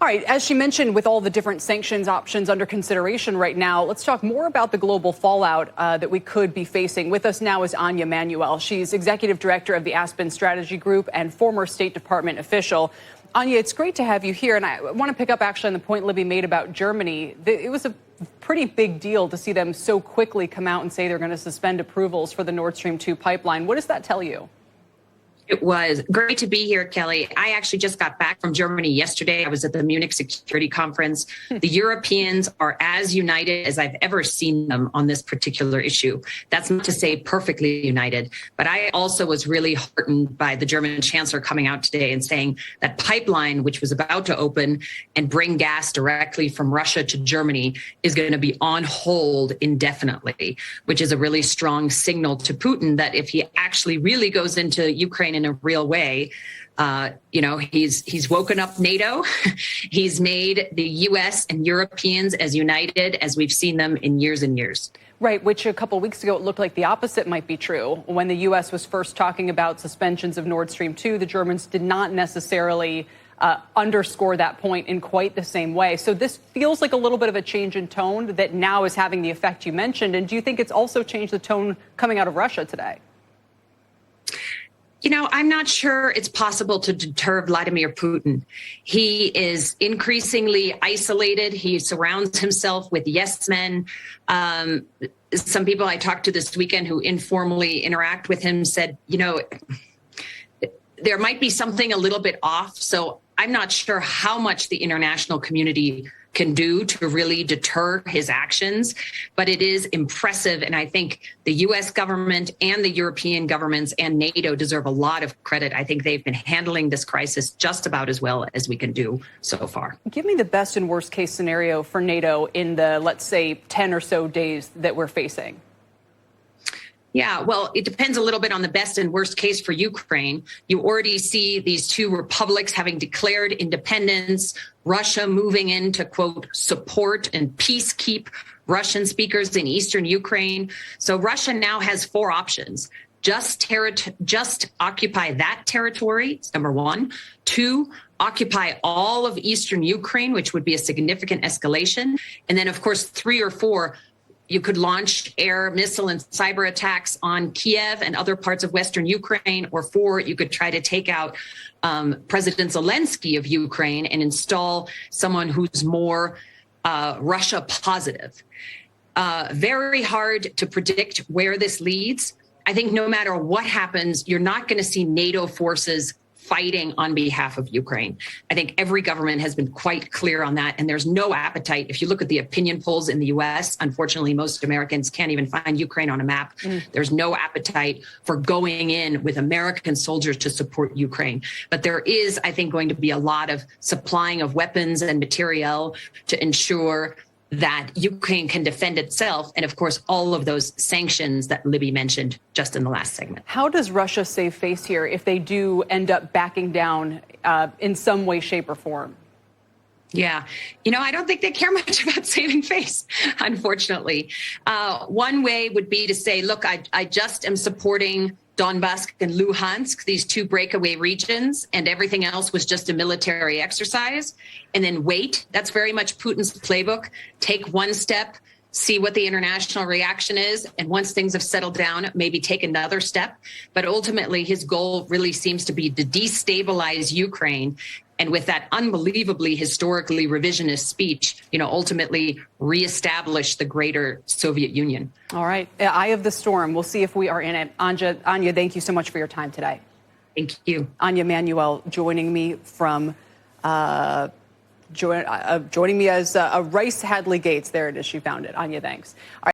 All right, as she mentioned, with all the different sanctions options under consideration right now, let's talk more about the global fallout that we could be facing. With us now is Anja Manuel. She's executive director of the Aspen Strategy Group and former State Department official. Anja, it's great to have you here, and I want to pick up actually on the point Libby made about Germany. It was a pretty big deal to see them so quickly come out and say they're going to suspend approvals for the Nord Stream 2 pipeline. What does that tell you? It was great to be here, Kelly. I actually just got back from Germany yesterday. I was at the Munich Security Conference. The Europeans are as united as I've ever seen them on this particular issue. That's not to say perfectly united, but I also was really heartened by the German chancellor coming out today and saying that pipeline, which was about to open and bring gas directly from Russia to Germany, is going to be on hold indefinitely, which is a really strong signal to Putin that if he actually really goes into Ukraine in a real way, he's woken up NATO. He's made the U.S. and Europeans as united as we've seen them in years and years. Right, which a couple of weeks ago it looked like the opposite might be true. When the U.S. was first talking about suspensions of Nord Stream 2, the Germans did not necessarily underscore that point in quite the same way. So this feels like a little bit of a change in tone that now is having the effect you mentioned. And do you think it's also changed the tone coming out of Russia today? You know, I'm not sure it's possible to deter Vladimir Putin. He is increasingly isolated. He surrounds himself with yes men. Some people I talked to this weekend who informally interact with him said, there might be something a little bit off. So I'm not sure how much the international community can do to really deter his actions, but it is impressive. And I think the U.S. government and the European governments and NATO deserve a lot of credit. I think they've been handling this crisis just about as well as we can do so far. Give me the best and worst case scenario for NATO in the, let's say, 10 or so days that we're facing. Yeah, well, it depends a little bit on the best and worst case for Ukraine. You already see these two republics having declared independence, Russia moving in to, quote, support and peacekeep Russian speakers in eastern Ukraine. So Russia now has four options. Just occupy that territory, number one. Two, occupy all of eastern Ukraine, which would be a significant escalation. And then, of course, three or four, you could launch air, missile, and cyber attacks on Kiev and other parts of Western Ukraine. Or four, you could try to take out President Zelensky of Ukraine and install someone who's more Russia positive. Very hard to predict where this leads. I think no matter what happens, you're not going to see NATO forces fighting on behalf of Ukraine. I think every government has been quite clear on that, and there's no appetite. If you look at the opinion polls in the U.S., unfortunately, most Americans can't even find Ukraine on a map. There's no appetite for going in with American soldiers to support Ukraine. But there is, I think, going to be a lot of supplying of weapons and materiel to ensure that Ukraine can defend itself. And of course, all of those sanctions that Libby mentioned just in the last segment. How does Russia save face here if they do end up backing down in some way, shape or form? Yeah. I don't think they care much about saving face, unfortunately. One way would be to say, look, I just am supporting Donbass and Luhansk, these two breakaway regions, and everything else was just a military exercise. And then wait. That's very much Putin's playbook. Take one step, see what the international reaction is. And once things have settled down, maybe take another step. But ultimately, his goal really seems to be to destabilize Ukraine. And with that unbelievably historically revisionist speech, ultimately reestablish the greater Soviet Union. All right. Eye of the storm. We'll see if we are in it. Anja, thank you so much for your time today. Thank you. Anja Manuel joining me from joining me as Rice Hadley Gates. There it is. She found it. Anja, thanks. All right.